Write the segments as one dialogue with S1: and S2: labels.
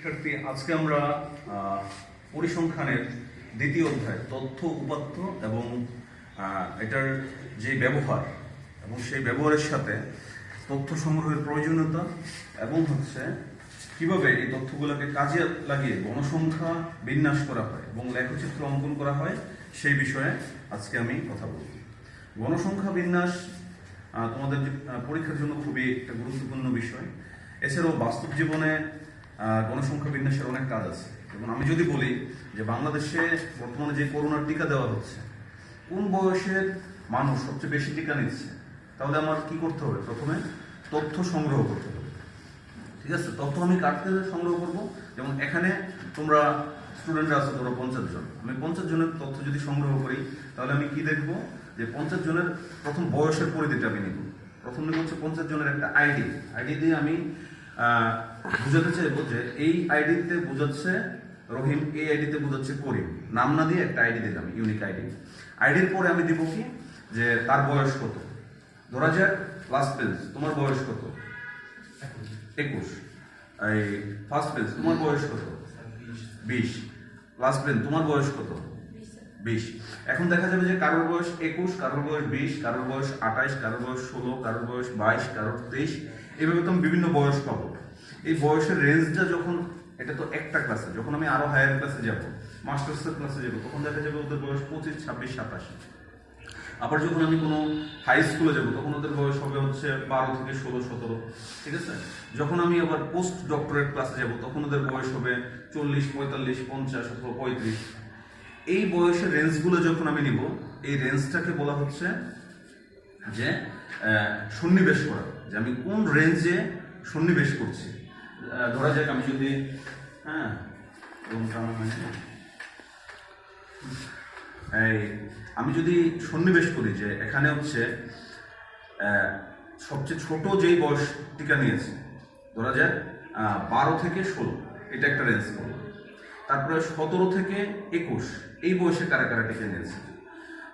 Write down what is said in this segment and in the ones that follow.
S1: শিক্ষার্থী, আজকে আমরা পরিসংখ্যানের দ্বিতীয় অধ্যায় তথ্য উপাত্ত এবং এটার যে ব্যবহার এবং সেই ব্যবহারের সাথে তথ্য সংগ্রহের প্রয়োজনীয়তা এবং কিভাবে এই তথ্যগুলোকে কাজে লাগিয়ে গণসংখ্যা বিন্যাস করা হয় এবং লেখচিত্র অঙ্কন করা হয় সেই বিষয়ে আজকে আমি কথা বলব। গণসংখ্যা বিন্যাস তোমাদের পরীক্ষার জন্য খুবই একটা গুরুত্বপূর্ণ বিষয়। এছাড়াও বাস্তব জীবনে গণসংখ্যা বিন্যাসের অনেক কাজ আছে। যেমন আমি যদি বলি যে বাংলাদেশে বর্তমানে যে করোনার টিকা দেওয়া হচ্ছে, কোন বয়সের মানুষ সবচেয়ে বেশি টিকা নিচ্ছে, তাহলে আমার কি করতে হবে? প্রথমে তথ্য সংগ্রহ করতে হবে। ঠিক আছে, তথ্য আমি কার থেকে সংগ্রহ করবো? যেমন এখানে তোমরা স্টুডেন্টরা আছে ধরো 50 জন, আমি 50 জনের তথ্য যদি সংগ্রহ করি তাহলে আমি কি দেখবো? যে 50 জনের প্রথম বয়সের পরিধিটা আমি নিব। প্রথম নিব হচ্ছে 50 জনের একটা আইডি দিয়ে আমি বুঝাতে চাইবো যে এই আইডিতে বোঝাচ্ছে রহিম, এই আইডিতে বোঝাচ্ছে করিম। নাম না দিয়ে একটা আইডি দিলাম, ইউনিক আইডির পরে আমি দিব কি, যে তার বয়স কত। ধরা যাক লাস্ট পেজ, তোমার বয়স কত? 21। এই ফার্স্ট পেজ, তোমার বয়স কত? 20। লাস্ট পেজ, তোমার বয়স কত? 20। এখন দেখা যাবে যে কারোর বয়স 21, কারোর বয়স 20, কারোর বয়স 28, কারোর বয়স 16, কারোর বয়স 22, কারোর 23। এইভাবে তো আমি বিভিন্ন বয়স পাবো। এই বয়সের রেঞ্জটা যখন, এটা তো একটা ক্লাসে, যখন আমি আরো হায়ার ক্লাসে যাব, মাস্টার্সের ক্লাসে যাব, তখন দেখা যাবে ওদের বয়স 25, 26, 27। আবার যখন আমি কোনো হাই স্কুলে যাব তখন ওদের বয়স হবে 12 থেকে 16, 17। ঠিক আছে, যখন আমি আবার পোস্ট ডক্টরেট ক্লাসে যাব তখন ওদের বয়স হবে 40, 45, 50 অথবা 35। এই বয়সের রেঞ্জগুলো যখন আমি নিব, এই রেঞ্জটাকে বলা হচ্ছে যে সন্নিবেশ করা, যে আমি কোন রেঞ্জে সন্নিবেশ করছি। ধরা যাক আমি যদি আমি যদি সন্নিবেশ করি যে এখানে সবচেয়ে ছোট যেই বয়স টিকা নিয়েছে, ধরা যাক 12 থেকে 16, এটা একটা রেঞ্জ করবো। তারপরে 17 থেকে 21, এই বয়সে কারা কারা টিকা নিয়েছে।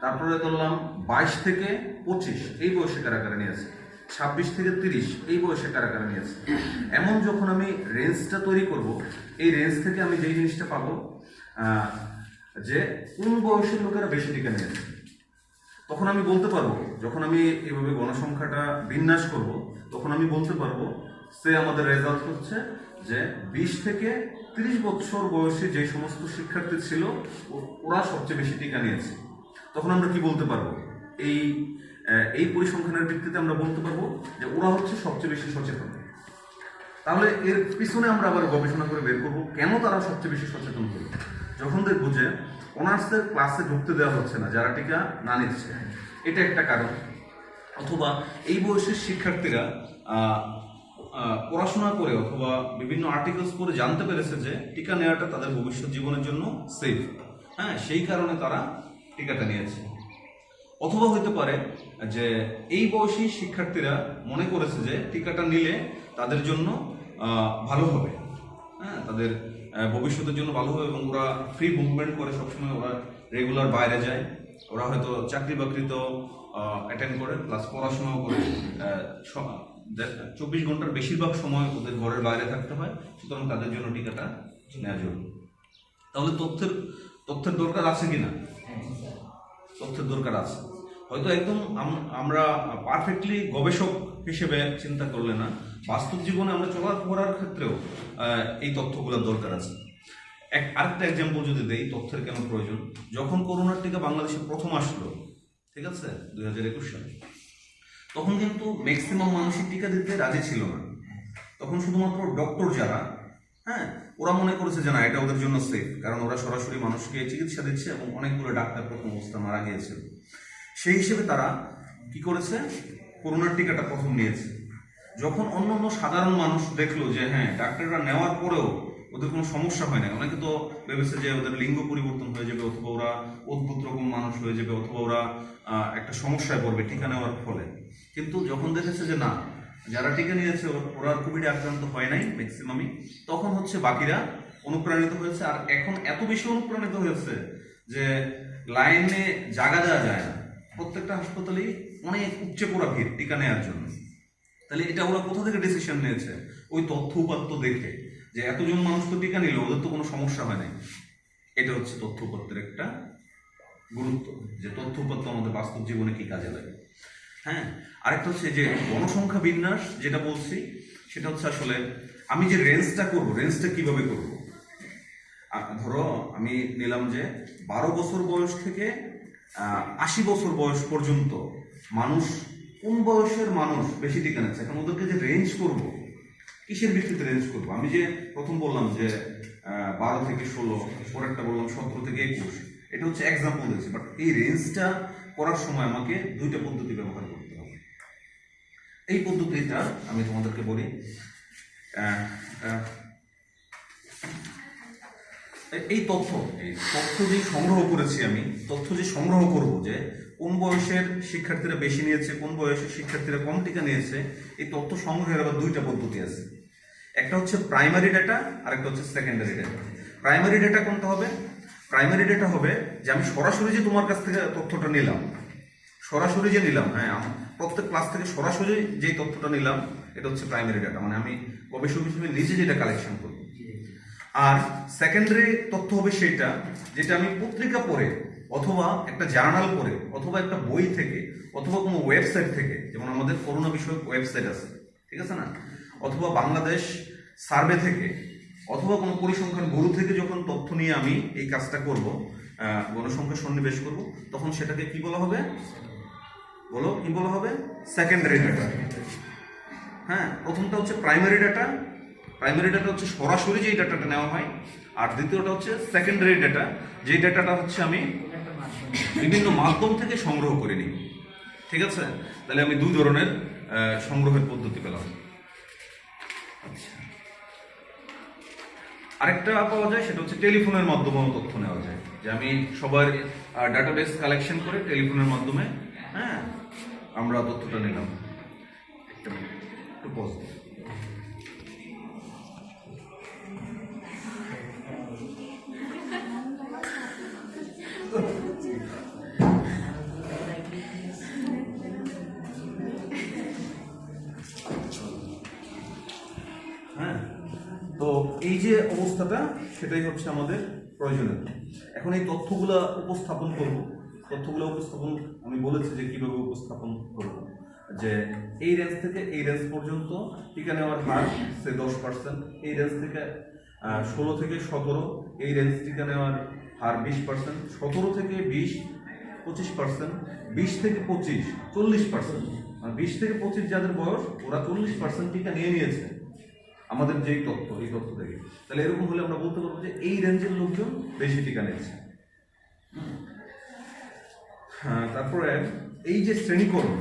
S1: তারপরে ধরলাম 22 থেকে 25, এই বয়সে কারা কারা নিয়েছে। 26 থেকে 30, এই বয়সে কারা কারা নিয়েছে। এমন যখন আমি রেঞ্জটা তৈরি করব, এই রেঞ্জ থেকে আমি যেই জিনিসটা পাবো যে কোন বয়সের লোকেরা বেশি টিকা নিয়েছে, তখন আমি বলতে পারবো, যখন আমি এইভাবে গণসংখ্যাটা বিন্যাস করব তখন আমি বলতে পারবো সে আমাদের রেজাল্ট হচ্ছে যে 20 থেকে 30 বছর বয়সে যে সমস্ত শিক্ষার্থী ছিল ওরা সবচেয়ে বেশি টিকা নিয়েছে। তখন আমরা কি বলতে পারবো? এই পরিসংখ্যানের ভিত্তিতে আমরা বলতে পারবো যে ওরা হচ্ছে সবচেয়ে বেশি সচেতন। তাহলে এর পিছনে আমরা আবার গবেষণা করে বের করবো কেন তারা সবচেয়ে বেশি সচেতন হলো। যখন দেখবো যে অনার্সের ক্লাসে ঢুকতে দেওয়া হচ্ছে না যারা টিকা না নিচ্ছে, এটা একটা কারণ। অথবা এই বয়সের শিক্ষার্থীরা পড়াশোনা করে অথবা বিভিন্ন আর্টিকেলস পড়ে জানতে পেরেছে যে টিকা নেওয়াটা তাদের ভবিষ্যৎ জীবনের জন্য সেফ, সেই কারণে তারা টিকাটা নিয়েছে। অথবা হইতে পারে যে এই বয়সী শিক্ষার্থীরা মনে করেছে যে টিকাটা নিলে তাদের জন্য ভালো হবে, তাদের ভবিষ্যতের জন্য ভালো হবে, এবং ওরা ফ্রি মুভমেন্ট করে, সবসময় ওরা রেগুলার বাইরে যায়, ওরা হয়তো চাকরি বাকরিতেও অ্যাটেন্ড করে, প্লাস পড়াশোনাও করে। 24 ঘন্টার বেশিরভাগ সময় ওদের ঘরের বাইরে থাকতে হয়, সুতরাং তাদের জন্য টিকাটা নেওয়া জরুরি। তাহলে তথ্যের দরকার আছে কিনা? তথ্যের দরকার আছে। হয়তো একদম আমরা পারফেক্টলি গবেষক হিসেবে চিন্তা করলে না, বাস্তব জীবনে আমরা চলাফেরার ক্ষেত্রেও এই তথ্যগুলোর দরকার আছে। আরেকটা এক্সাম্পল যদি দেই তথ্যের কেন প্রয়োজন, যখন করোনার টিকা বাংলাদেশে প্রথম আসলো, ঠিক আছে, 2021 সালে, তখন কিন্তু ম্যাক্সিমাম মানুষই টিকা দিতে রাজি ছিল না। তখন শুধুমাত্র ডক্টর যারা, ওরা মনে করেছে যে না, এটা ওদের জন্য সেফ, কারণ ওরা সরাসরি মানুষকে চিকিৎসা দিচ্ছে এবং অনেকগুলো ডাক্তার প্রথম অবস্থা মারা গিয়েছিল। সেই হিসেবে তারা কি করেছে, করোনার টিকাটা প্রথম নিয়েছে। যখন অন্য সাধারণ মানুষ দেখলো যে ডাক্তাররা নেওয়ার পরেও ওদের কোনো সমস্যা হয় না, অনেকে তো ভেবেছে যে ওদের লিঙ্গ পরিবর্তন হয়ে যাবে, অথবা ওরা অদ্ভুত রকম মানুষ হয়ে যাবে, অথবা ওরা একটা সমস্যায় পড়বে টিকা নেওয়ার ফলে। কিন্তু যখন দেখেছে যে না, যারা টিকা নিয়েছে ওরা কোভিডে আক্রান্ত হয় নাই ম্যাক্সিমামই, তখন বাকিরা অনুপ্রাণিত হয়েছে। আর এখন এত বেশি অনুপ্রাণিত হয়েছে যে লাইনে জায়গা দেওয়া যায় না, প্রত্যেকটা হাসপাতালেই অনেক উপচে পড়া ভিড় টিকা নেওয়ার জন্য। তাহলে এটা ওরা কোথা থেকে ডিসিশন নিয়েছে? ওই তথ্য উপাত্ত দেখে, যে এতজন মানুষ তো টিকা নিল, ওদের তো কোনো সমস্যা হয় নাই। এটা হচ্ছে তথ্য উপাত্তের একটা গুরুত্ব, যে তথ্য উপাত্ত আমাদের বাস্তব জীবনে কি কাজে লাগে। হ্যাঁ, আরেকটা হচ্ছে যে গণসংখ্যা বিন্যাস যেটা বলছি, সেটা হচ্ছে আসলে আমি যে রেঞ্জটা করব, রেঞ্জটা কিভাবে করব। ধরো আমি নিলাম যে 12 বছর বয়স থেকে 80 বছর বয়স পর্যন্ত মানুষ, কোন বয়সের মানুষ বেশি টিকা নিচ্ছে। এখন ওদেরকে যে রেঞ্জ করব, কিসের ভিত্তিতে রেঞ্জ করব? আমি যে প্রথম বললাম যে 12 থেকে 16, পরেরটা বললাম 17 থেকে 21, এটা হচ্ছে এক্সাম্পল দিয়েছি। বাট এই রেঞ্জটা করার সময় আমাকে দুইটা পদ্ধতি ব্যবহার করতে হবে। এই পদ্ধতিটা আমি তোমাদেরকে বলি। এই তথ্য যে সংগ্রহ করেছি আমি, তথ্য যে সংগ্রহ করব যে কোন বয়সের শিক্ষার্থীরা বেশি নিয়েছে, কোন বয়সের শিক্ষার্থীরা কম টিকা নিয়েছে, এই তথ্য সংগ্রহের আবার দুইটা পদ্ধতি আছে। একটা হচ্ছে প্রাইমারি ডাটা, আর একটা হচ্ছে সেকেন্ডারি ডাটা। প্রাইমারি ডাটা কোনটা হবে? প্রাইমারি ডাটা হবে যে আমি সরাসরি যে তোমার কাছ থেকে তথ্যটা নিলাম, সরাসরি যে নিলাম, হ্যাঁ, প্রত্যেক ক্লাস থেকে সরাসরি যেই তথ্যটা নিলাম, এটা হচ্ছে প্রাইমারি ডাটা, মানে আমি গবেষক হিসেবে নিজে যেটা কালেকশন করব। আর সেকেন্ডারি তথ্য হবে সেটা যেটা আমি পত্রিকা পড়ে, অথবা একটা জার্নাল পড়ে, অথবা একটা বই থেকে, অথবা কোনো ওয়েবসাইট থেকে, যেমন আমাদের করোনা বিষয়ক ওয়েবসাইট আছে, ঠিক আছে না, অথবা বাংলাদেশ সার্ভে থেকে, অথবা কোনো পরিসংখ্যান গরু থেকে যখন তথ্য নিয়ে আমি এই কাজটা করব, গণসংখ্যা সন্নিবেশ করব, তখন সেটাকে কি বলা হবে? বলো, কি বলা হবে? Secondary data. হ্যাঁ, প্রথমটা হচ্ছে প্রাইমারি ডাটা। প্রাইমারি ডাটা হচ্ছে সরাসরি যেই ডাটাটা নেওয়া হয়, আর দ্বিতীয়টা হচ্ছে সেকেন্ডারি ডাটা, যেই ডাটাটা হচ্ছে আমি বিভিন্ন মাধ্যম থেকে সংগ্রহ করে নিই। ঠিক আছে, তাহলে আমি দুই ধরনের সংগ্রহের পদ্ধতি পেলাম। আচ্ছা, আরেকটা পাওয়া যায়, সেটা হচ্ছে টেলিফোনের মাধ্যমেও তথ্য নেওয়া যায়, যে আমি সবার ডাটাবেস কালেকশন করে টেলিফোনের মাধ্যমে, হ্যাঁ, আমরা তথ্যটা নিলাম। একটু পজ। হ্যাঁ, তো এই যে অবস্থাটা, সেটাই হচ্ছে আমাদের প্রয়োজনীয়। এখন এই তথ্যগুলা উপস্থাপন করব। তথ্যগুলো উপস্থাপন আমি বলেছি যে কিভাবে উপস্থাপন করব, যে এই রেঞ্জ থেকে এই রেঞ্জ পর্যন্ত টিকা নেওয়ার হার সে 10%, এই রেঞ্জ থেকে 16 থেকে 17 এই রেঞ্জ টিকা নেওয়ার হার 20%, 17 থেকে 20 25%, 20 থেকে 25 40%, মানে 20 থেকে 25 যাদের বয়স, ওরা 40% টিকা নিয়েছে আমাদের যেই তথ্য, এই তথ্য থেকে। তাহলে এরকম হলে আমরা বলতে পারবো যে এই রেঞ্জের লোকজন বেশি টিকা নিয়েছে। হ্যাঁ, তারপরে এই যে শ্রেণীকরণ,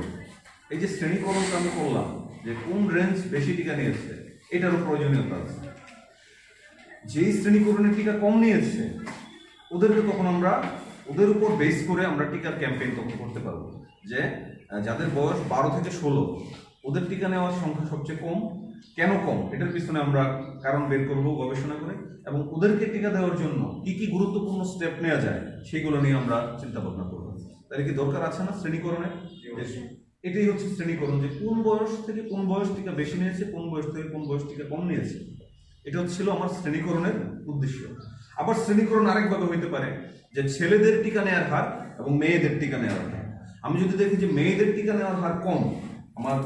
S1: এই যে শ্রেণীকরণটা আমি করলাম, যে কোন রেঞ্জ বেশি টিকা নিয়েছে, এটারও প্রয়োজনীয়তা আছে। যেই শ্রেণীকরণের টিকা কম নিয়েছে, ওদেরকে তখন আমরা ওদের উপর বেস করে আমরা টিকার ক্যাম্পেইন তথ্য করতে পারবো, যে যাদের বয়স 12 থেকে 16, ওদের টিকা নেওয়ার সংখ্যা সবচেয়ে কম। কেন কম, এটার পিছনে আমরা কারণ বের করব গবেষণা করে, এবং ওদেরকে টিকা দেওয়ার জন্য কি কি গুরুত্বপূর্ণ স্টেপ নেওয়া যায় সেগুলো নিয়ে আমরা চিন্তা ভাবনা করব। তাহলে কি দরকার আছে না শ্রেণীকরণের? এটাই হচ্ছে শ্রেণীকরণ, যে কোন বয়স থেকে কোন বয়স টিকা বেশি নিয়েছে, কোন বয়স থেকে কোন বয়স টিকা কম নিয়েছে। এটা হচ্ছিল আমার শ্রেণীকরণের উদ্দেশ্য। আবার শ্রেণীকরণ আরেকভাবে হইতে পারে, যে ছেলেদের টিকা নেওয়ার হার এবং মেয়েদের টিকা নেওয়ার হার। আমি যদি দেখি যে মেয়েদের টিকা নেওয়ার হার কম আমার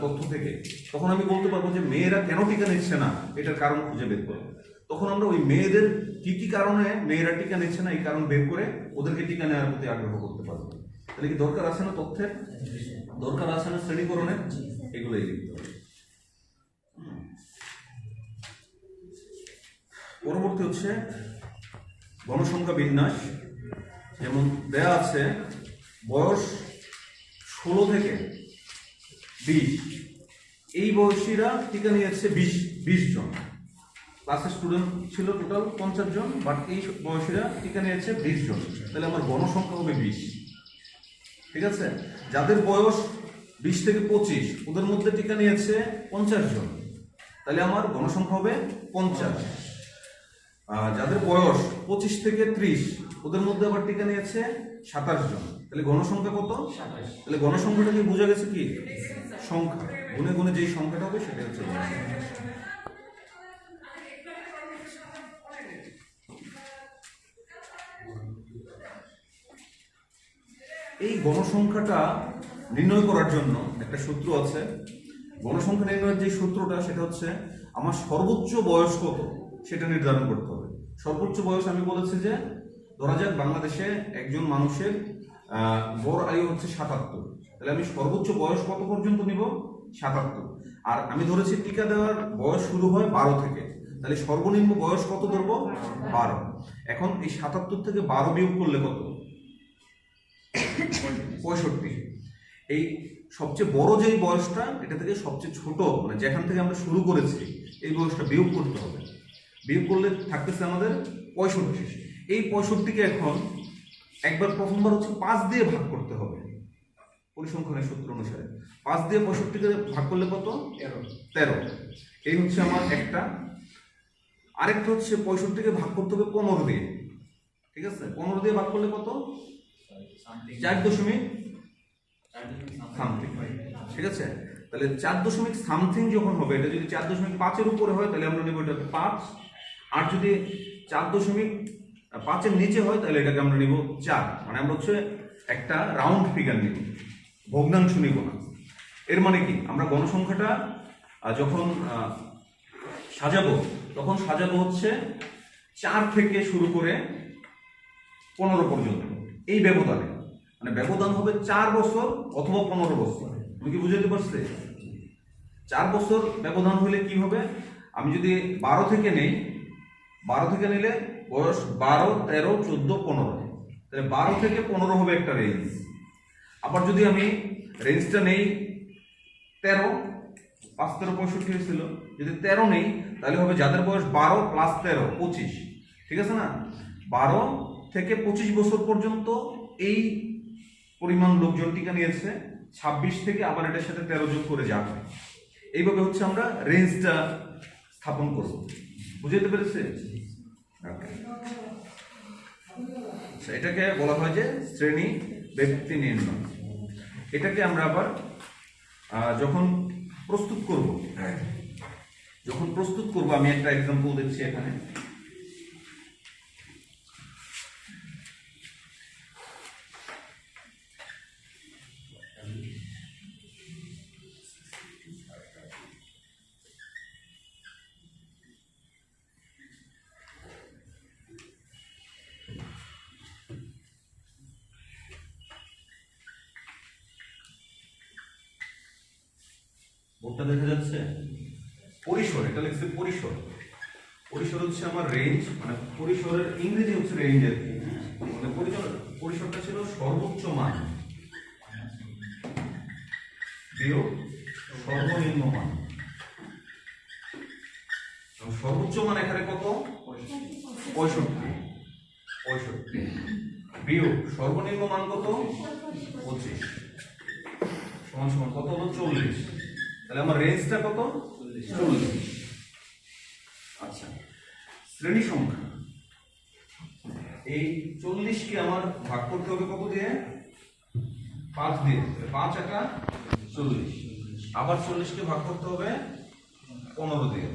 S1: তথ্য থেকে, তখন আমি বলতে পারবো যে মেয়েরা কেন টিকা নিচ্ছে না, এটার কারণ খুঁজে বের করবো। তখন আমরা ওই মেয়েদের কি কি কারণে মেয়েরা টিকা নিচ্ছে না, এই কারণ বের করে ওদেরকে টিকা নেওয়ার প্রতি আগ্রহ করতে পারবো। তাহলে কি দরকার আছে না তথ্যের? দরকার আছে না শ্রেণীকরণের? এগুলোই লিখতে হবে। পরবর্তী হচ্ছে গণসংখ্যা বিন্যাস। যেমন দেয়া আছে বয়স 16 থেকে 20, এই বয়সীরা টিকা নিয়েছে 20 জন। ক্লাসের স্টুডেন্ট ছিল টোটাল 50 জন, বাট এই বয়সীরা টিকা নিয়েছে 20 জন। তাহলে আমার গণসংখ্যা হবে 20। ঠিক আছে, যাদের বয়স 20 থেকে 25, ওদের মধ্যে টিকা নিয়েছে 50 জন, তাহলে আমার গণসংখ্যা হবে 50। যাদের বয়স 25 থেকে 30, ওদের মধ্যে আবার টিকা নিয়েছে 27 জন, তাহলে গণসংখ্যা কত? 27। তাহলে গণসংখ্যাটা কি বোঝা গেছে? কি সংখ্যা, গুণে গুণে যেই সংখ্যাটা হবে সেটা হচ্ছে গণসংখ্যা। এই গণসংখ্যাটা নির্ণয় করার জন্য একটা সূত্র আছে। গণসংখ্যা নির্ণয়ের যে সূত্রটা সেটা হচ্ছে আমার সর্বোচ্চ বয়স কত সেটা নির্ধারণ করতে হবে। সর্বোচ্চ বয়স আমি বলেছি যে ধরা যাক বাংলাদেশে একজন মানুষের গড় আয়ু হচ্ছে ৭৭, তাহলে আমি সর্বোচ্চ বয়স কত পর্যন্ত নিব? ৭৭। আর আমি ধরেছি টিকা দেওয়ার বয়স শুরু হয় ১২ থেকে, তাহলে সর্বনিম্ন বয়স কত ধরবো? ১২। এখন এই ৭৭ থেকে ১২ বিয়োগ করলে কত? ৬৫। এই সবচেয়ে বড় যেই বয়সটা এটা থেকে সবচেয়ে ছোট মানে যেখান থেকে আমরা শুরু করেছি এই বয়সটা বিয়োগ করতে হবে। বিয়োগ করলে থাকতেছে আমাদের ৬৫। এই ৬৫কে এখন একবার প্রথমবার হচ্ছে ৫ দিয়ে ভাগ করতে হবে পরিসংখ্যানের সূত্র অনুসারে। ৫ দিয়ে ৬৫কে ভাগ করলে কত? ১৩। এই হচ্ছে আমার একটা। আরেকটা হচ্ছে ৬৫কে ভাগ করতে হবে ১৫ দিয়ে। ঠিক আছে, ১৫ দিয়ে ভাগ করলে কত? ৪ দশমিক সামথিং। ঠিক আছে, তাহলে ৪ দশমিক সামথিং যখন হবে, এটা যদি ৪.৫-এর উপরে হয় তাহলে আমরা নেব এটা ৫। আর যদি ৪.৫-এর নিচে হয় তাহলে এটাকে আমরা নিব ৪। মানে আমরা হচ্ছে একটা রাউন্ড ফিগার নিব, ভগ্নাংশ নিব না। এর মানে কি, আমরা গণসংখ্যাটা যখন সাজাবো তখন সাজাবো হচ্ছে ৪ থেকে শুরু করে ১৫ পর্যন্ত, এই ব্যবধানে। মানে ব্যবধান হবে ৪ বছর অথবা ১৫ বছর। তুমি কি বুঝাতে পারছি? ৪ বছর ব্যবধান হলে কি হবে, আমি যদি ১২ থেকে নেই, ১২ থেকে নিলে বয়স ১২, ১৩, ১৪, ১৫, তাহলে ১২ থেকে ১৫ হবে একটা রেঞ্জ। আবার যদি আমি রেঞ্জটা নেই ১৩, ৫, ১৩, ৬৫ হয়েছিল, যদি ১৩ নেই তাহলে হবে যাদের বয়স ১২ প্লাস ১৩, ২৫। ঠিক আছে না? ১২ থেকে ২৫ বছর পর্যন্ত এই পরিমাণ লোকজন টিকা নিয়েছে। ২৬ থেকে আবার এটার সাথে ১৩ যোগ করে যাবে। এইভাবে হচ্ছে আমরা রেঞ্জটা স্থাপন করব। বুঝতে পেরেছে? এটাকে বলা হয় যে শ্রেণী ব্যক্তি নির্ণয়। এটাকে আমরা আবার যখন প্রস্তুত করব আমি একটা এক্সাম্পল দিচ্ছি এখানে। বোর্ডটা দেখা যাচ্ছে? পরিসর, এটা লিখছে পরিসর। পরিসর হচ্ছে আমার রেঞ্জ, মানে পরিসরের ইংরেজি হচ্ছে রেঞ্জ আর কি। মানে পরিসরটা ছিল সর্বোচ্চ মান বিয়োগ সর্বনিম্ন মান। সর্বোচ্চ মান এখানে কত? 65 বিয়োগ সর্বনিম্ন মান কত? 25 সমান সমান কত হলো? 40। তাহলে আমার রেঞ্জটা কত? 40। আচ্ছা, শ্রেণী সংখ্যা এই 40কে আমার ভাগ করতে হবে কত দিয়ে? ৫ দিয়ে। ৫ একা 40। আবার 40কে ভাগ করতে হবে 15 দিয়ে।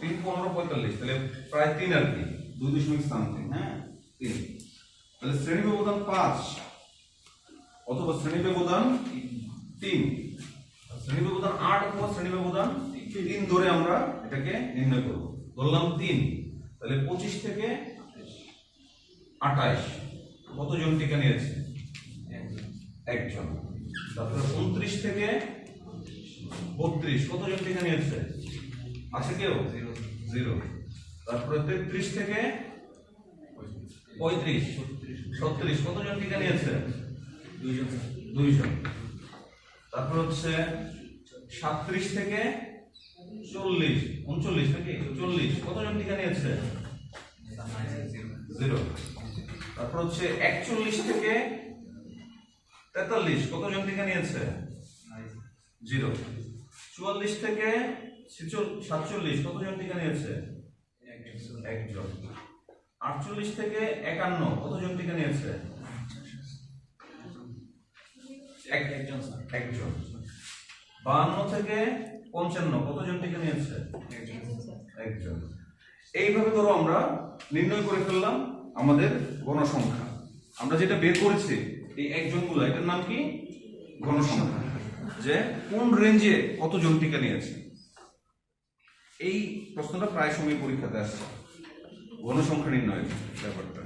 S1: ৩, 15, 45, তাহলে প্রায় ৩ আর কি, ২ দশমিক সামথিং। হ্যাঁ, ৩। তাহলে শ্রেণী ব্যবধান ৫ অথবা শ্রেণী ব্যবধান ৩, শ্রেণী ব্যবধান ৮ অথবা শ্রেণী ব্যবধান ৩ ধরে আমরা এটাকে নির্ণয় করব। ধরলাম ৩, তাহলে 25 থেকে 28 কতজন টিকা নিয়েছে? একজন। তারপরে 29 থেকে 32 কতজন টিকা নিয়েছে? আছে কেউ? 0। তারপরে 33 থেকে 35, 36 কতজন টিকা নিয়েছে? 2জন। তারপর হচ্ছে 37 থেকে 40, 39 নাকি 40 কতজন টিকা নিয়েছে? 0। তারপর হচ্ছে 41 থেকে 43 কতজন টিকা নিয়েছে? 0। 44 থেকে 47 কতজন টিকা নিয়েছে? একজন। 48 থেকে 51 কতজন টিকা নিয়েছে? একজন। 52 থেকে 55 কতজন টিকা নিয়েছে? একজন। এইভাবে ধরো আমরা নির্ণয় করে ফেললাম আমাদের গণসংখ্যা। আমরা যেটা বের করেছি এই একজনগুলো এটার নাম কি গণসংখ্যা, যে কোন রেঞ্জে কতজন টিকা নিয়েছে। এই প্রশ্নটা প্রায় সময় পরীক্ষাতে আসছে, গণসংখ্যা নির্ণয়ের ব্যাপারটা।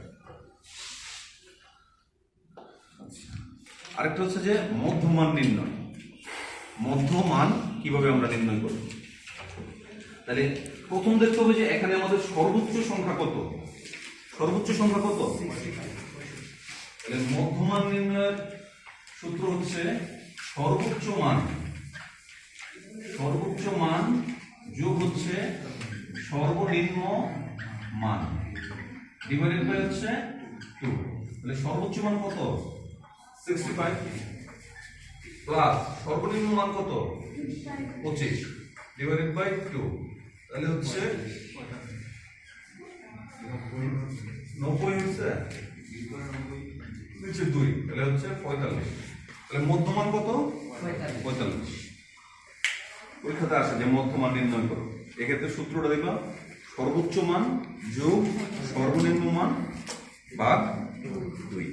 S1: আরেকটা হচ্ছে যে মধ্যমান নির্ণয়। মধ্যমান কিভাবে আমরা নির্ণয় করব? তাহলে প্রথম দেখতে হবে যে এখানে আমাদের সর্বোচ্চ সংখ্যা কত। সর্বোচ্চ সংখ্যা কত? তাহলে মধ্যমান নির্ণয়ের সূত্র হচ্ছে সর্বোচ্চ মান, সর্বোচ্চ মান যোগ হচ্ছে সর্বনিম্ন মান ডিভাইডেড বাই হচ্ছে 2। তাহলে সর্বোচ্চ মান কত? 65 প্লাস সর্বনিম্ন মান কত? 25 ডিভাইডেড বাই 2। তাহলে হচ্ছে 90 হচ্ছে নিচে 2, তাহলে হচ্ছে 45। তাহলে মধ্যমান কত? 45। পরীক্ষাতে আসে যে মধ্যমান নির্ণয় করো, এক্ষেত্রে সূত্রটা দেখলাম সর্বোচ্চ মান যোগ সর্বনিম্ন মান ভাগ 2।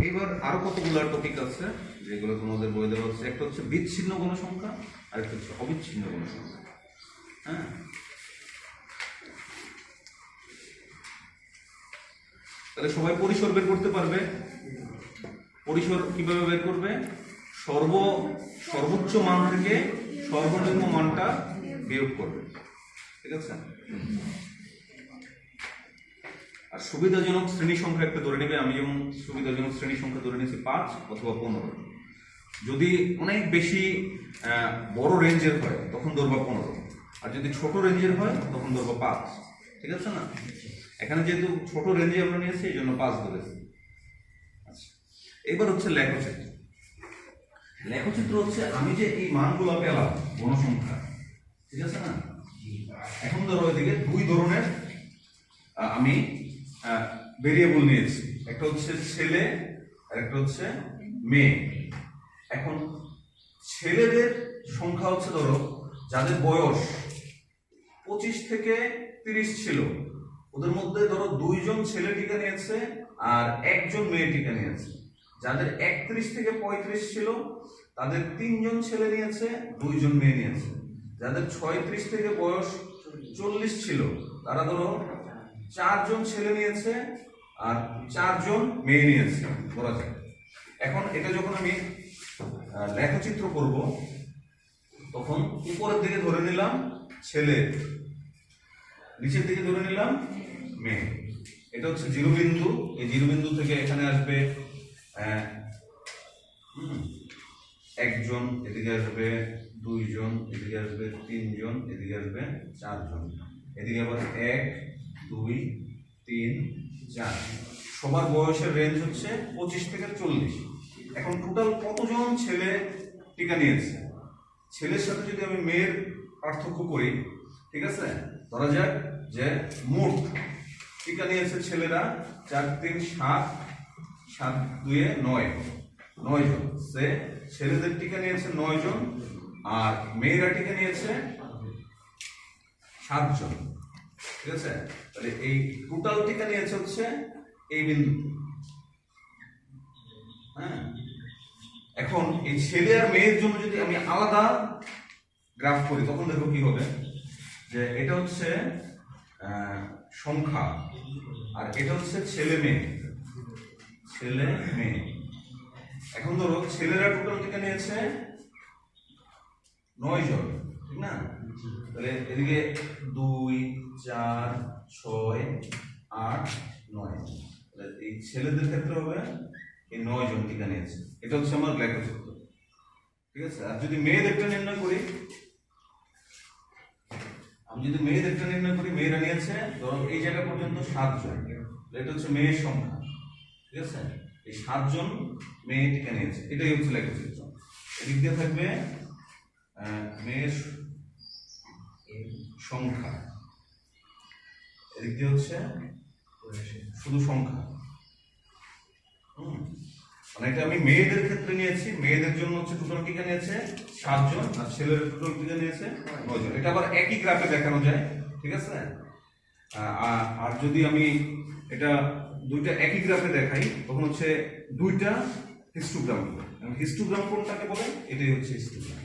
S1: এইবার আরো কতগুলো টপিক আছে যেগুলো তোমাদের বই দেওয়া হচ্ছে। একটা হচ্ছে বিচ্ছিন্ন গণসংখ্যা, আর একটা হচ্ছে অবিচ্ছিন্ন গণসংখ্যা। হ্যাঁ, তাহলে সবাই পরিসর বের করতে পারবে। পরিসর কিভাবে বের করবে? সর্বোচ্চ মান থেকে সর্বনিম্ন মানটা বিয়োগ করবে, ঠিক আছে। আর সুবিধাজনক শ্রেণী সংখ্যা একটা ধরে নেবে। আমি যেমন সুবিধাজনক শ্রেণী সংখ্যা ধরে নিয়েছি 5 অথবা 15। যদি অনেক বেশি বড় রেঞ্জের হয় তখন ধরবা 15, আর যদি ছোট রেঞ্জের হয় তখন ধরবা 5, ঠিক আছে না। এখানে যেহেতু ছোট রেঞ্জে আমরা নিয়েছি এই জন্য 5 ধরেছি। আচ্ছা, এবার হচ্ছে লেখচিত্র। লেখচিত্র হচ্ছে আমি যে এই মানগুলো পেলাম গণসংখ্যা, ঠিক আছে না। এখন ধরো এদিকে দুই ধরনের আমি ভেরিয়েবল নিয়েছি, একটা হচ্ছে ছেলে আর একটা হচ্ছে মেয়ে। এখন ছেলেদের সংখ্যা হচ্ছে ধরো যাদের বয়স 25 থেকে 30 ছিল, ওদের মধ্যে ধরো 2 জন ছেলে টিকা নিয়েছে আর 1 জন মেয়ে টিকা নিয়েছে। যাদের 31 থেকে 35 ছিল তাদের 3 জন ছেলে নিয়েছে, 2 জন মেয়ে নিয়েছে। যাদের 36 থেকে বয়স 40 ছিল তারা ধরো 4 জন ছেলে নিয়েছে আর 4 জন মেয়ে নিয়েছে বলা যায়। এখন এটা যখন আমি লেখচিত্র করব তখন উপরের দিকে ধরে নিলাম ছেলে, নিচের দিকে ধরে নিলাম মেয়ে। এটা হচ্ছে জিরো বিন্দু। এই জিরো বিন্দু থেকে এখানে আসবে 1 জন, এদিকে আসবে 2 জন, এদিকে আসবে 3 জন, এদিকে আসবে 4 জন, এদিকে আবার 1 2 3 4। সবার বয়সের রেঞ্জ হচ্ছে 25 থেকে 40। এখন টোটাল কতজন ছেলে টিকা নিয়েছে? ছেলের সাথে যদি আমি মেয়ের পার্থক্য করি, ঠিক আছে, ধরা যাক যে মোট টিকা নিয়েছে ছেলেরা 4 3 7 7 2 9 জন। সে ছেলেদের টিকা নিয়েছে 9 জন আর মেয়েরা টিকা নিয়েছে 7 জন, ঠিক আছে। তাহলে এই টোটাল টিকা নিয়েছে হচ্ছে এই বিন্দু। হ্যাঁ, এখন এই ছেলে আর মেয়ের জন্য যদি আমি আলাদা গ্রাফ করি তখন দেখো কি হবে, যে এটা হচ্ছে সংখ্যা আর এটা হচ্ছে ছেলে মেয়ে। এখন ধরো ছেলেরা টোটাল টিকা নিয়েছে 9 জন, ঠিক না। তাহলে এদিকে 2 4 6 8 9, এই ছেলেদের ক্ষেত্রে হবে এই 9 জন টিকা নিয়েছে। এটা হচ্ছে আমার লেখচিত্র, ঠিক আছে। আর যদি মেয়েদেরটা নির্ণয় করি, মেয়েরা নিয়েছে ধরো এই জায়গা পর্যন্ত 7 জন। এটা হচ্ছে মেয়ের সংখ্যা, ঠিক আছে। এই 7 জন মেয়ে টিকা নিয়েছে, এটাই হচ্ছে লেখচিত্র। এদিক দিয়ে থাকবে মেয়ের সংখ্যা, এদিক দিয়ে হচ্ছে শুধু সংখ্যা। মানে এটা আমি মেয়েদের ক্ষেত্রে নিয়েছি, মেয়েদের জন্য হচ্ছে টোটাল টিকা নিয়েছে 7 জন আর ছেলের টোটাল টিকা নিয়েছে 9 জন। এটা আবার একই গ্রাফে দেখানো যায়, ঠিক আছে। আর যদি আমি এটা দুইটা একই গ্রাফে দেখাই তখন হচ্ছে দুইটা হিস্টোগ্রাম হবে। হিস্টোগ্রাম কোনটাকে বলে? এটাই হচ্ছে হিস্টোগ্রাম।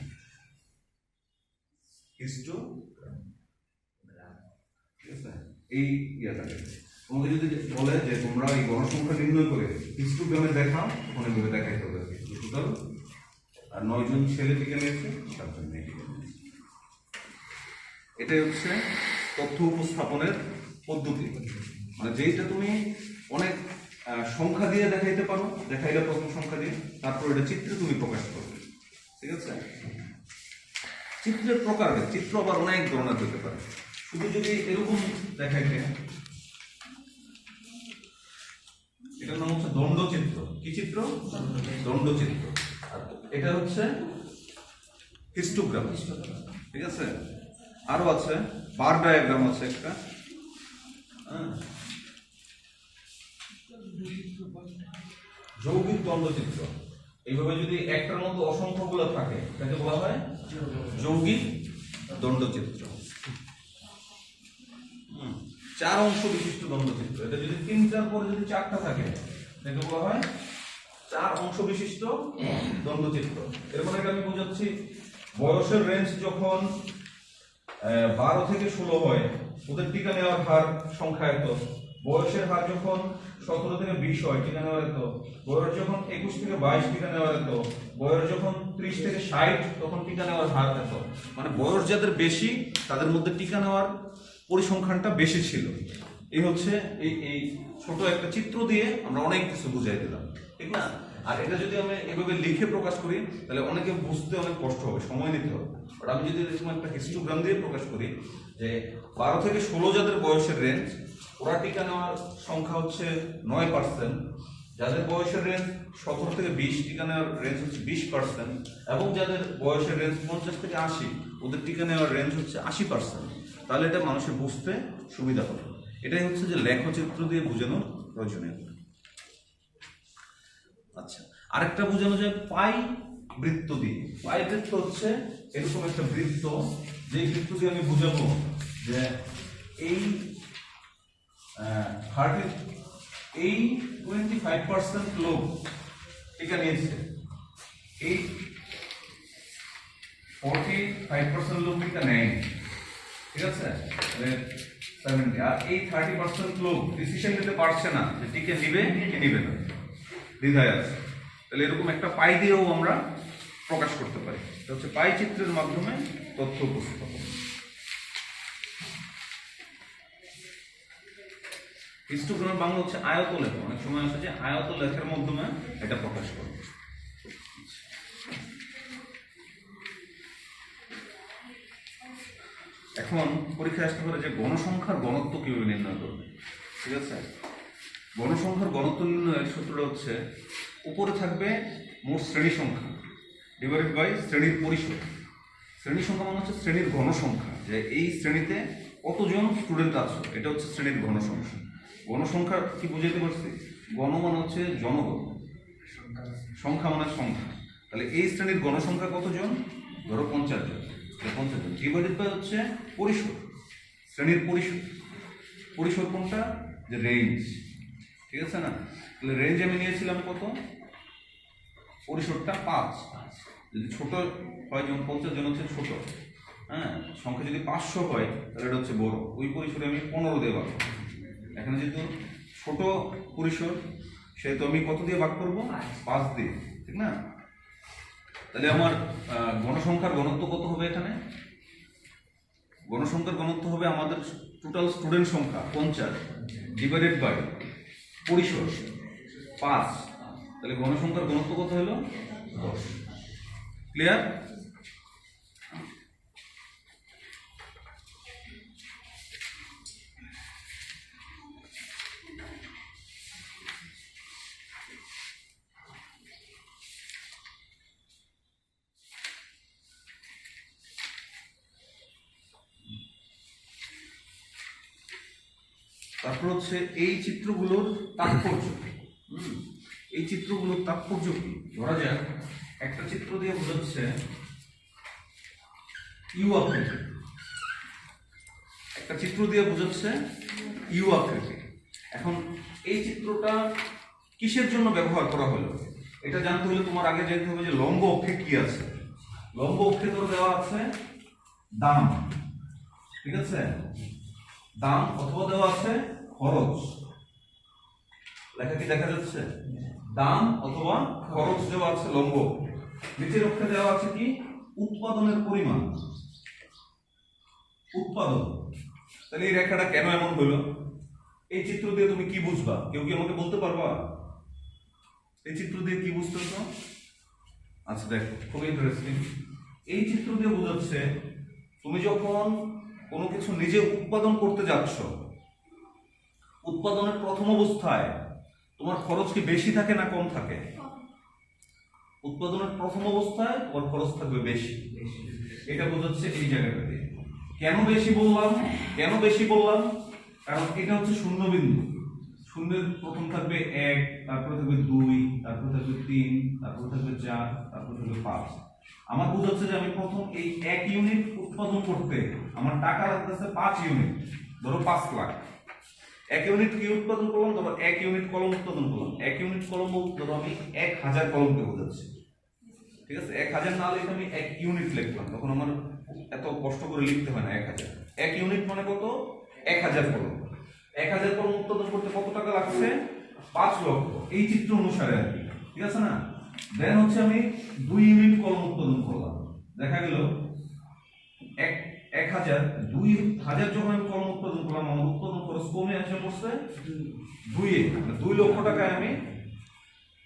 S1: ঠিক আছে, এই ইয়াটাকে তোমাকে যদি বলে যে তোমরা এই গণসংখ্যা নির্ণয় করে হিস্টোগ্রামে দেখাও, তখন এভাবে দেখাইতে হবে। টোটাল আর 9 জন ছেলে টিকে নিয়েছে, 7 জন মেয়ে টিকে নিয়েছে। এটাই হচ্ছে তথ্য উপস্থাপনের পদ্ধতি, মানে যেটা তুমি অনেক সংখ্যা দিয়ে দেখাইতে পারো, দেখাইলে প্রথম সংখ্যা দিয়ে, তারপর এটা চিত্রে তুমি প্রকাশ করবে। ঠিক আছে, চিত্রের প্রকার, চিত্র আবার অনেক ধরনের হতে পারে। শুধু যদি এরকম দেখাইতে, এটার নাম হচ্ছে দণ্ডচিত্র। কি চিত্র? দণ্ডচিত্র। আর এটা হচ্ছে হিস্টোগ্রাম। ঠিক আছে, আরো আছে বার ডায়াগ্রাম আছে একটা, যৌগিক দণ্ডচিত্র। এইভাবে যদি একটার মধ্যে অসংখ্যগুলো থাকে তাকে বলা হয় যৌগিক দণ্ডচিত্র। 4 অংশ বিশিষ্ট দণ্ডচিত্র। এটা যদি 3টার পরে যদি 4টা থাকে তাকে বলা হয় 4 অংশ বিশিষ্ট দণ্ডচিত্র। এর মানে এটা আমি বোঝাচ্ছি, বয়সের রেঞ্জ যখন 12 থেকে 16 হয়, ওদের টিকা নেওয়ার হার সংখ্যা এত। বয়সের হার যখন 17 থেকে 20 হয়, টিকা নেওয়ার এত। বয়স যখন 21 থেকে 22, টিকা নেওয়ার এত। বয়স যখন 30 থেকে 60, তখন টিকা নেওয়ার হার এত। মানে বয়স যাদের বেশি তাদের মধ্যে টিকা নেওয়ার পরিসংখ্যানটা বেশি ছিল। এই হচ্ছে এই ছোট একটা চিত্র দিয়ে আমরা অনেক কিছু বুঝাই দিলাম, ঠিক না? আর এটা যদি আমি এভাবে লিখে প্রকাশ করি তাহলে অনেকে বুঝতে অনেক কষ্ট হবে, সময় নিতে হবে। বাট আমি যদি এরকম একটা হিস্টোগ্রাম দিয়ে প্রকাশ করি যে 12 থেকে 16 যাদের বয়সের রেঞ্জ, ওরা টিকা নেওয়ার সংখ্যা হচ্ছে 9%। যাদের বয়সের রেঞ্জ 17 থেকে 20, টিকা নেওয়ার রেঞ্জ হচ্ছে 20%। এবং যাদের বয়সের রেঞ্জ 50 থেকে 80, ওদের টিকা নেওয়ার রেঞ্জ হচ্ছে 80%। তাহলে এটা মানুষের বুঝতে সুবিধা হবে। এটাই হচ্ছে যে লেখচিত্র দিয়ে বোঝানোর প্রয়োজনীয়। আচ্ছা, আরেকটা বোঝানো যায় পাই বৃত্ত দিয়ে। পাই বৃত্ত হচ্ছে এরকম একটা বৃত্ত, যে বৃত্ত দিয়ে আমি বুঝাবো যে এই 25% লোক টিকা নিয়েছে, এই 45% লোক টিকা নেয়নি। ঠিক আছে, 70। আর এই 30% লোক ডিসিশন নিতে পারছে না যে টিকা নিবে কি নিবে না, দ্বিধায় আছে। তাহলে এরকম একটা পাই দিয়েও আমরা প্রকাশ করতে পারি। এটা হচ্ছে পাই চিত্রের মাধ্যমে তথ্য উপস্থাপন। হিস্টোগ্রামের বাংলা হচ্ছে আয়ত লেখ। অনেক সময় আছে যে আয়ত লেখার মাধ্যমে এটা প্রকাশ করবে। এখন পরীক্ষায় আসতে পারে যে গণসংখ্যার ঘনত্ব কিভাবে নির্ণয় করবে। ঠিক আছে, গণসংখ্যার ঘনত্ব নির্ণয়ের সূত্রটা হচ্ছে উপরে থাকবে মোট শ্রেণী সংখ্যা ডিভাইডেড বাই শ্রেণীর পরিসর। শ্রেণী সংখ্যা মানে হচ্ছে শ্রেণীর ঘনসংখ্যা, যে এই শ্রেণীতে কতজন স্টুডেন্ট আছে, এটা হচ্ছে শ্রেণীর ঘনসংখ্যা। ঘনসংখ্যা কি বুঝাইতে পারছি? গণ মানে হচ্ছে জনগণ, সংখ্যা মানে সংখ্যা। তাহলে এই শ্রেণীর গণসংখ্যা কতজন? ধরো 50 জন। 50 জন ডিভাইডেড বাই হচ্ছে পরিসর, শ্রেণীর পরিসর। পরিসর কোনটা? যে রেঞ্জ। ঠিক আছে না? তাহলে রেঞ্জ আমি নিয়েছিলাম কত? পরিসরটা 5। যদি ছোট হয়, যেমন 50 জন হচ্ছে ছোট, হ্যাঁ, সংখ্যা যদি 500 হয় তাহলে এটা হচ্ছে বড়। ওই পরিসরে আমি 15 দিয়ে ভাগ করব। এখানে যেহেতু ছোট পরিসর, সেহেতু আমি কত দিয়ে ভাগ করবো? 5 দিয়ে, ঠিক না? তাহলে আমার গণসংখ্যার ঘনত্ব কত হবে? এখানে গণসংখ্যার ঘনত্ব হবে আমাদের টোটাল স্টুডেন্ট সংখ্যা 50 ডিভাইডেড বাই পরিসর 5। তাহলে গণসংখ্যার ঘনত্ব কত হলো? 10। ক্লিয়ার? তারপর হচ্ছে এই চিত্রগুলোর তাৎপর্য। এই চিত্রগুলোর তাৎপর্য কি? ধরা যাক একটা চিত্র দিয়ে বোঝাচ্ছে ইউ আকৃতি, একটা চিত্র দিয়ে বোঝাচ্ছে ইউ আকৃতি। এখন এই চিত্রটা কিসের জন্য ব্যবহার করা হলো এটা জানতে হলে তোমার আগে জানতে হবে যে লম্ব অক্ষে কি আছে। লম্ব অক্ষে ধরে দেওয়া আছে দাম, ঠিক আছে, দাম অথবা দেওয়া আছে খরচ। লেখা কি দেখা যাচ্ছে? দাম অথবা খরচ দেওয়া আছে লম্ব। নিচের অক্ষে দেওয়া আছে কি? উৎপাদনের পরিমাণ, উৎপাদন। তাহলে এই রেখাটা কেন এমন হলো? এই চিত্র দিয়ে তুমি কি বুঝবা? কেউ কি আমাকে বলতে পারবা এই চিত্র দিয়ে কি বুঝতেছ? আচ্ছা দেখো, খুব ইন্টারেস্টিং। এই চিত্র দিয়ে বোঝাচ্ছে তুমি যখন কোনো কিছু নিজে উৎপাদন করতে যাচ্ছ, উৎপাদনের প্রথম অবস্থায় তোমার খরচ কি বেশি থাকে না কম থাকে? উৎপাদনের প্রথম অবস্থায় তোমার খরচ থাকবে বেশি। এটা বোঝাচ্ছে এই জায়গাটাতে। কেন বেশি বললাম? কেন বেশি বললাম? কারণ এটা হচ্ছে শূন্য বিন্দু। শূন্যের প্রথম থাকবে 1, তারপরে থাকবে 2, তারপরে থাকবে 3, তারপরে থাকবে 4, তারপরে থাকবে 5। আমার বোঝাচ্ছে যে আমি প্রথম এই 1 ইউনিট উৎপাদন করতে আমার টাকা লাগতেছে 5 ইউনিট, ধরো 5 লাখ। 1 ইউনিট কি উৎপাদন করলাম? ধরো 1 ইউনিট কলম উৎপাদন করলাম। 1 ইউনিট কলম ধরো আমি 1000 কলমকে বোঝাচ্ছি, ঠিক আছে। 1000 না লিখে আমি 1 ইউনিট লিখলাম, তখন আমার এত কষ্ট করে লিখতে হয় না 1000। 1 ইউনিট মানে কত? 1000 কলম। 1000 কলম উৎপাদন করতে কত টাকা লাগছে? 5 লক্ষ। এই চিত্র অনুসারে আর কি, ঠিক আছে না? দেন হচ্ছে আমি 2 ইউনিট কলম উৎপাদন করলাম, দেখা গেল 1000 2000 যখন আমি কলম উৎপাদন করলাম, আমার উৎপাদন খরচ কমে আসে পড়ছে 2 লক্ষ টাকায় আমি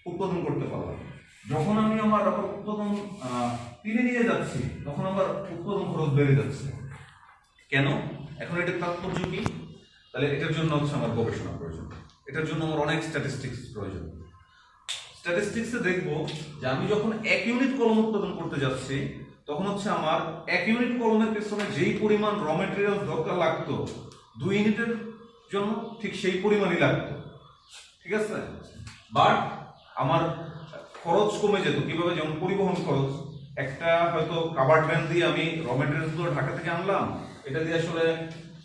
S1: উৎপাদন করতে পারলাম। যখন আমি আমার উৎপাদন 3 নিয়ে যাচ্ছি, তখন আমার উৎপাদন খরচ বেড়ে যাচ্ছে। কেন? এখন এটার তাৎপর্য কি? তাহলে এটার জন্য হচ্ছে আমার গবেষণা প্রয়োজন, এটার জন্য আমার অনেক স্ট্যাটিস্টিক্স প্রয়োজন। স্ট্যাটিস্টিক্সে দেখবো যে আমি যখন 1 ইউনিট কলম উৎপাদন করতে যাচ্ছি, তখন হচ্ছে আমার 1 ইউনিট কলমের পেছনে যেই পরিমাণ র মেটেরিয়াল দরকার লাগতো 2 ইউনিটের জন্য ঠিক সেই পরিমাণই লাগতো, ঠিক আছে। বাট আমার খরচ কমে যেত। কিভাবে? যেমন পরিবহন খরচ। একটা হয়তো কাভার্ড ভ্যান দিয়ে আমি র মেটেরিয়ালস গুলো ঢাকা থেকে আনলাম, এটা দিয়ে আসলে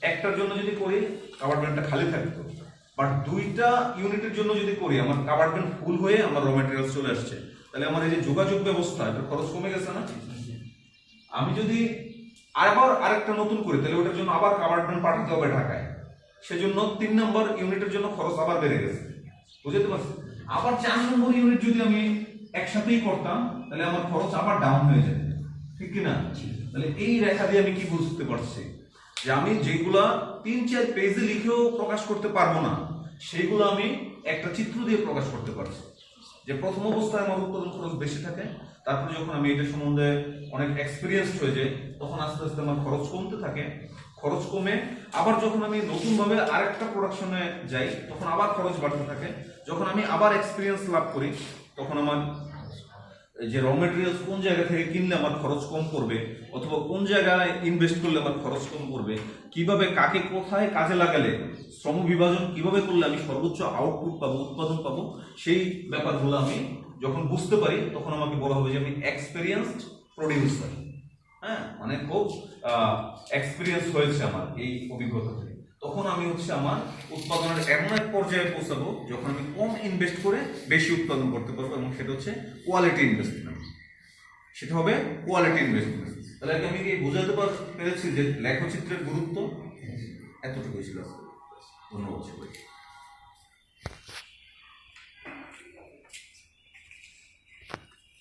S1: একটার জন্য যদি করি কাভার্ড ভ্যানটা খালি থাকতো। বাট 2টা ইউনিটের জন্য যদি করি, আমার কাভার্ড ভ্যান ফুল হয়ে আমার র মেটেরিয়ালস চলে আসছে। তাহলে আমার এই যে যোগাযোগ ব্যবস্থা, এটা খরচ কমে গেছে না? আমি যদি আবার আরেকটা নতুন করি, তাহলে ওটার জন্য আবার কাভার্ড ভ্যান পাঠাতে হবে ঢাকায়, সেজন্য 3 নম্বর ইউনিটের জন্য খরচ আবার বেড়ে গেছে। বুঝতে পারছি? আবার 4 নম্বর ইউনিট যদি আমি একসাথেই করতাম, তাহলে আমার খরচ আবার ডাউন হয়ে যেত, ঠিক কি না? তাহলে এই রেখা দিয়ে আমি কি বুঝতে পারছি? যে আমি যেগুলা 3-4 পেজে লিখেও প্রকাশ করতে পারবো না, সেগুলো আমি একটা চিত্র দিয়ে প্রকাশ করতে পারছি। যে প্রথম অবস্থায় আমার উৎপাদন খরচ বেশি থাকে, তারপরে যখন আমি এটা সম্বন্ধে অনেক এক্সপিরিয়েন্স হয়ে যাই, তখন আস্তে আস্তে আমার খরচ কমতে থাকে। খরচ কমে আবার যখন আমি নতুন ভাবে আরেকটা প্রোডাকশনে যাই, তখন আবার খরচ বাড়তে থাকে। যখন আমি আবার এক্সপিরিয়েন্স লাভ করি, তখন আমার যে র মেটেরিয়ালস কোন জায়গা থেকে কিনলে আমার খরচ কম পড়বে, অথবা কোন জায়গায় ইনভেস্ট করলে আমার খরচ কম পড়বে, কিভাবে কাকে কোথায় কাজে লাগালে, শ্রম বিভাজন কিভাবে করলে আমি সর্বোচ্চ আউটপুট পাবো, উৎপাদন পাবো, সেই ব্যাপারগুলো আমি যখন বুঝতে পারি, তখন আমাকে বলা হবে যে আমি এক্সপেরিয়েন্সড প্রডিউসার। হ্যাঁ, মানে খুব এক্সপিরিয়েন্স হয়েছে আমার এই অভিজ্ঞতা থেকে। তখন আমি হচ্ছে আমার উৎপাদনের এমন এক পর্যায়ে পৌঁছাবো যখন আমি কম ইনভেস্ট করে বেশি উৎপাদন করতে পারবো, এবং সেটা হচ্ছে কোয়ালিটি ইনভেস্টমেন্ট। সেটা হবে কোয়ালিটি ইনভেস্টমেন্ট। তাহলে আমি কি বোঝাতে পেরেছি যে লেখচিত্রের গুরুত্ব? এতটুকুই ছিল। ধন্যবাদ।